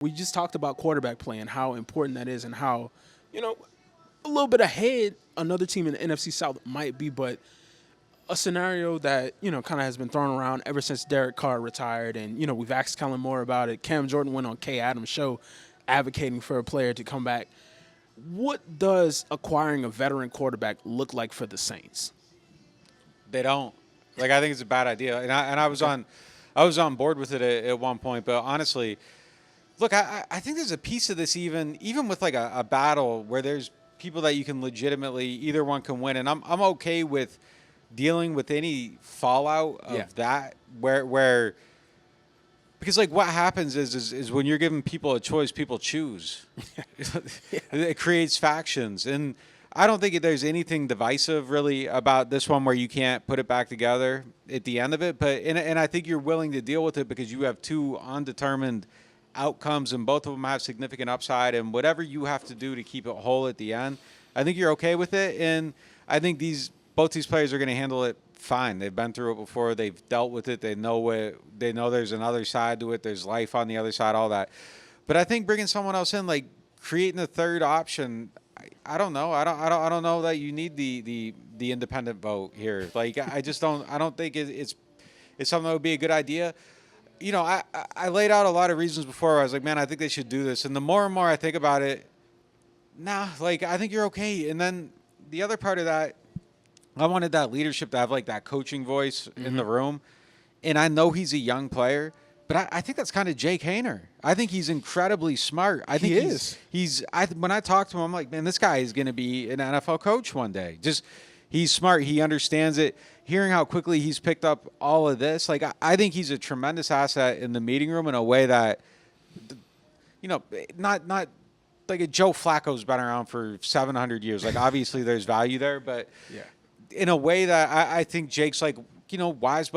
We just talked about quarterback play and how important that is and how, you know, a little bit ahead another team in the NFC South might be, but a scenario that, kind of has been thrown around ever since Derek Carr retired. And, we've asked Kellen Moore about it. Cam Jordan went on Kay Adams' show advocating for a player to come back. What does acquiring a veteran quarterback look like for the Saints? They don't. Like, I think it's a bad idea. And I was on board with it at one point, but honestly, look, I think there's a piece of this even with like a battle where there's people that you can legitimately, either one can win. And I'm okay with dealing with any fallout of that where because like what happens is when you're giving people a choice, people choose. It creates factions. And I don't think there's anything divisive really about this one where you can't put it back together at the end of it. But and I think you're willing to deal with it because you have two undetermined outcomes and both of them have significant upside, and whatever you have to do to keep it whole at the end, I think you're okay with it. And I think both these players are going to handle it fine. They've been through it before. They've dealt with it. They know it. They know there's another side to it. There's life on the other side, all that. But I think bringing someone else in, like creating a third option, I don't know. I don't know that you need the independent vote here. Like I just don't. I don't think it's something that would be a good idea. I laid out a lot of reasons before. I was like, man, I think they should do this. And the more and more I think about it, like I think you're okay. And then the other part of that, I wanted that leadership to have like that coaching voice in the room. And I know he's a young player, but I think that's kind of Jake Haener. I think he's incredibly smart. I think when I talk to him, I'm like, man, this guy is going to be an NFL coach one day. Just he's smart. He understands it. Hearing how quickly he's picked up all of this, like I think he's a tremendous asset in the meeting room in a way that, not like a Joe Flacco's been around for 700 years. Like obviously there's value there, but in a way that I think Jake's like, wise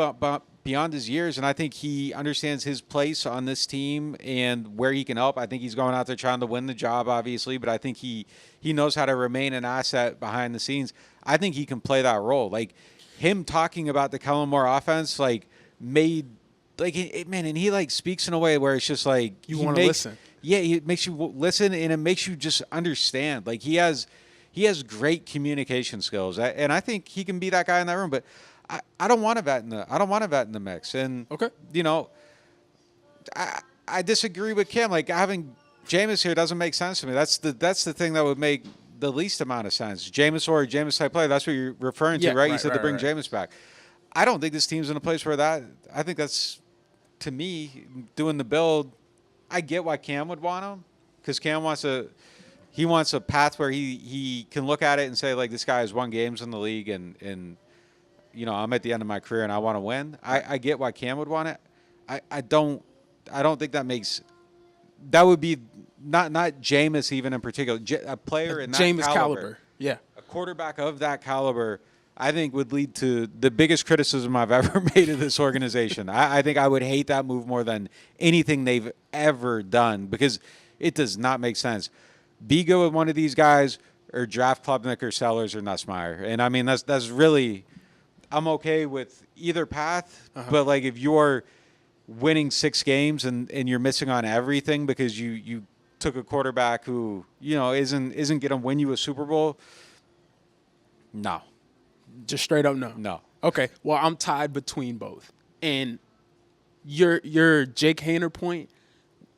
beyond his years, and I think he understands his place on this team and where he can help. I think he's going out there trying to win the job, obviously, but I think he knows how to remain an asset behind the scenes. I think he can play that role. Like him talking about the Kellen Moore offense, like made like man, and he like speaks in a way where it's just like you want to listen. Yeah, it makes you listen, and it makes you just understand. Like he has great communication skills, and I think he can be that guy in that room. But I don't want a vet in the mix. And okay, I disagree with Kim. Like having Jameis here doesn't make sense to me. That's the thing that would make the least amount of sense. Jameis or a Jameis type player. That's what you're referring to, right? You said to bring Jameis back. I don't think this team's in a place where that. I think that's, to me, doing the build. I get why Cam would want him, because Cam wants a path where he can look at it and say, like, this guy has won games in the league and I'm at the end of my career and I want to win. I get why Cam would want it. I don't think that would be not Jameis even in particular, a player in that Jameis caliber. Yeah. A quarterback of that caliber, I think would lead to the biggest criticism I've ever made of this organization. I think I would hate that move more than anything they've ever done, because it does not make sense. Be good with one of these guys or draft Klubnik or Sellers or Nussmeier. And I mean, that's really, I'm okay with either path, but like if you're winning 6 games and you're missing on everything because you took a quarterback who, isn't going to win you a Super Bowl, no. Just straight up no. No. Okay. Well, I'm tied between both. And your Jake Haener point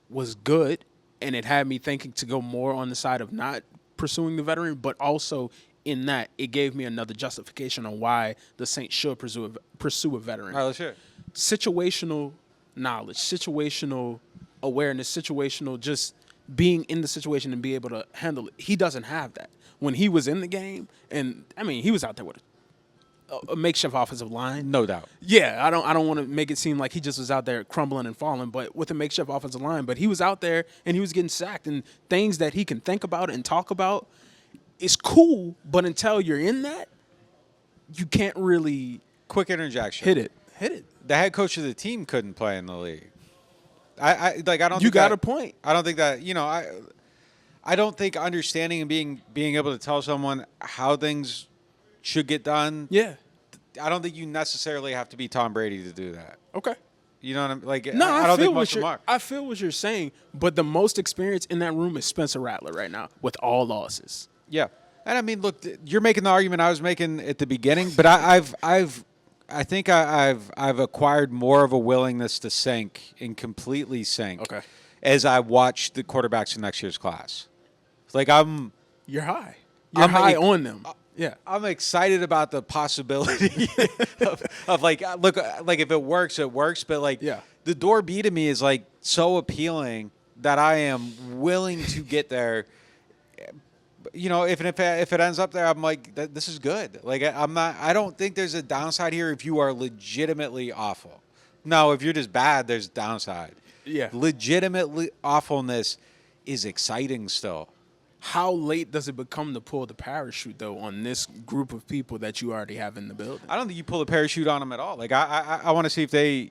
was good, and it had me thinking to go more on the side of not pursuing the veteran, but also in that it gave me another justification on why the Saints should pursue a veteran. All right, let's hear it. Situational knowledge, situational awareness, situational just being in the situation and be able to handle it. He doesn't have that. When he was in the game, and I mean, he was out there with a makeshift offensive line. No doubt. Yeah, I don't want to make it seem like he just was out there crumbling and falling, but with a makeshift offensive line. But he was out there and he was getting sacked, and things that he can think about and talk about is cool, but until you're in that, you can't really Quick interjection. hit it. The head coach of the team couldn't play in the league. I don't. You think got that, a point. I don't think that I don't think understanding and being able to tell someone how things should get done. Yeah. I don't think you necessarily have to be Tom Brady to do that. Okay. You know what I'm like? No, I don't feel think most of them are. I feel what you're saying, but the most experience in that room is Spencer Rattler right now with all losses. Yeah, and I mean, look, you're making the argument I was making at the beginning, but I think I've acquired more of a willingness to sink and completely sink. Okay. As I watch the quarterbacks in next year's class, like You're high. You're I'm high like- on them. Yeah. I'm excited about the possibility of like, look, like if it works, it works. But like, Yeah. the door B to me is like so appealing that I am willing to get there. You know, if it ends up there, I'm like, this is good. Like, I don't think there's a downside here if you are legitimately awful. No, if you're just bad, there's downside. Yeah. Legitimate awfulness is exciting still. How late does it become to pull the parachute, though, on this group of people that you already have in the building? I don't think you pull the parachute on them at all. Like, I want to see if they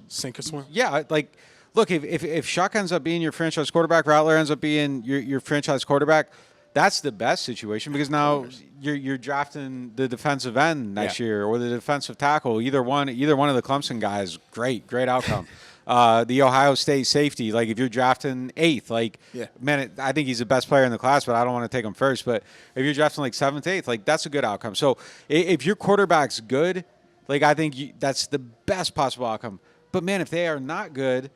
Sink or swim? yeah, like, look, if Shuck ends up being your franchise quarterback, Rattler ends up being your franchise quarterback, that's the best situation because now you're drafting the defensive end next year or the defensive tackle. Either one of the Clemson guys, great outcome. The Ohio State safety, like if you're drafting 8th, like, man, I think he's the best player in the class, but I don't want to take him first. But if you're drafting like 7th, 8th, like that's a good outcome. So if your quarterback's good, like I think that's the best possible outcome. But man, if they are not good,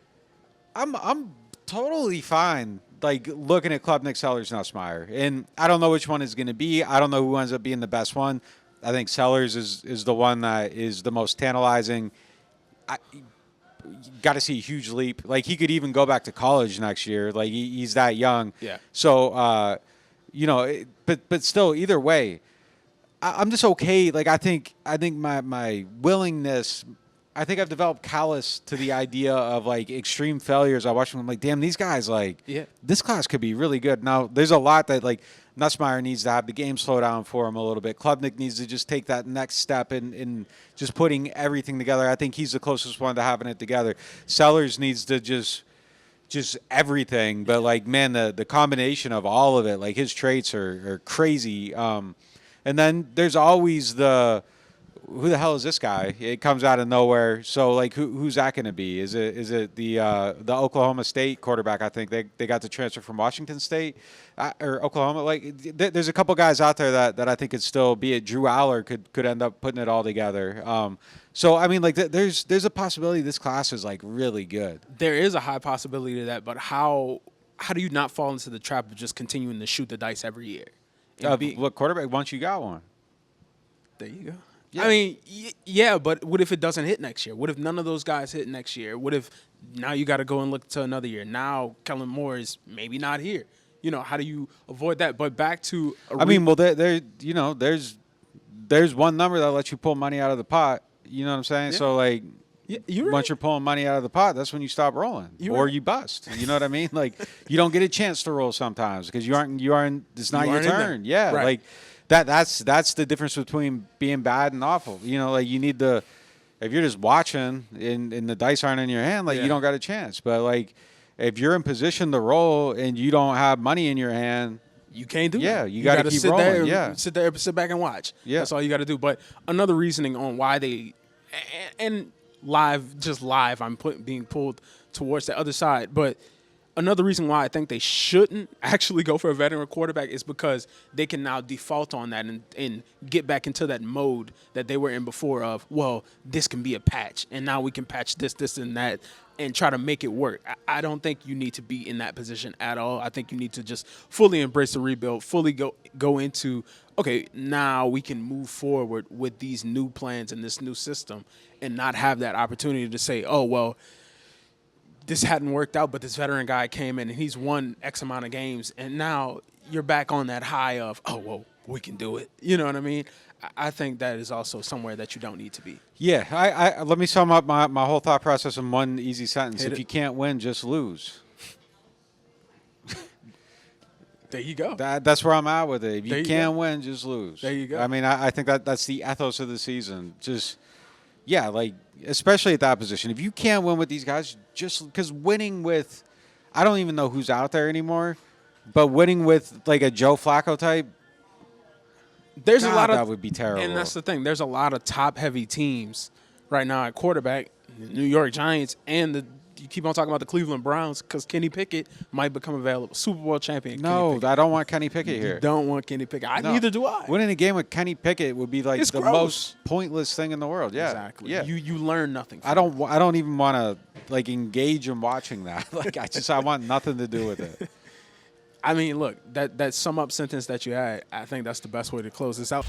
I'm totally fine. Like looking at Klubnik, Sellers, Nussmeier, and I don't know which one is going to be. I don't know who ends up being the best one. I think Sellers is the one that is the most tantalizing. Got to see a huge leap. Like he could even go back to college next year. Like he's that young. Yeah. So you know, but still, either way, I'm just okay. Like I think my willingness. I think I've developed callous to the idea of like extreme failures. I watch them. I'm like, damn, these guys like this class could be really good. Now there's a lot that like Nussmeier needs to have the game slow down for him a little bit. Klubnik needs to just take that next step in just putting everything together. I think he's the closest one to having it together. Sellers needs to just everything. But like, man, the combination of all of it, like his traits are crazy. And then there's always who the hell is this guy? It comes out of nowhere. So like, who's that going to be? Is it the Oklahoma State quarterback? I think they got the transfer from Washington State or Oklahoma. Like, there's a couple guys out there that I think could still be it. Drew Aller could end up putting it all together. So I mean, like, there's a possibility this class is like really good. There is a high possibility to that, but how do you not fall into the trap of just continuing to shoot the dice every year? Look, quarterback. Once you got one, there you go. Yeah. I mean, yeah, but what if it doesn't hit next year? What if none of those guys hit next year? What if now you got to go and look to another year? Now Kellen Moore is maybe not here. You know, how do you avoid that? But back to there's one number that lets you pull money out of the pot. You know what I'm saying? Yeah. So like, you're once you're pulling money out of the pot, that's when you stop rolling you bust. You know what I mean? Like you don't get a chance to roll sometimes because you aren't. It's not your turn. Yeah, right. Like. That's the difference between being bad and awful. You know, like you need if you're just watching and the dice aren't in your hand, like you don't got a chance. But like if you're in position to roll and you don't have money in your hand, you can't do it. Yeah, you got to keep sit rolling. There, sit back and watch. Yeah, that's all you got to do. But another reasoning on why they and live, I'm being pulled towards the other side, but. Another reason why I think they shouldn't actually go for a veteran quarterback is because they can now default on that and get back into that mode that they were in before of, well, this can be a patch, and now we can patch this, and that, and try to make it work. I don't think you need to be in that position at all. I think you need to just fully embrace the rebuild, fully go into, okay, now we can move forward with these new plans and this new system and not have that opportunity to say, oh, well, this hadn't worked out, but this veteran guy came in and he's won X amount of games, and now you're back on that high of, oh, well, we can do it. You know what I mean? I think that is also somewhere that you don't need to be. Yeah, I let me sum up my whole thought process in one easy sentence. If you can't win, just lose. There you go. That's where I'm at with it. If you can't win, just lose. There you go. I mean, I think that's the ethos of the season. Just, yeah, like, especially at that position. If you can't win with these guys, just because winning with, I don't even know who's out there anymore, but winning with like a Joe Flacco type, a lot of that would be terrible. And that's the thing. There's a lot of top-heavy teams right now at quarterback. the New York Giants and you keep on talking about the Cleveland Browns because Kenny Pickett might become available. Super Bowl champion. No, I don't want Kenny Pickett here. You don't want Kenny Pickett. No. Neither do I. Winning a game with Kenny Pickett would be like It's the gross. most pointless thing in the world. Yeah, Exactly. Yeah. You learn nothing. I don't even want to like engage in watching that. Like I want nothing to do with it. I mean, look, that sum up sentence that you had, I think that's the best way to close this out.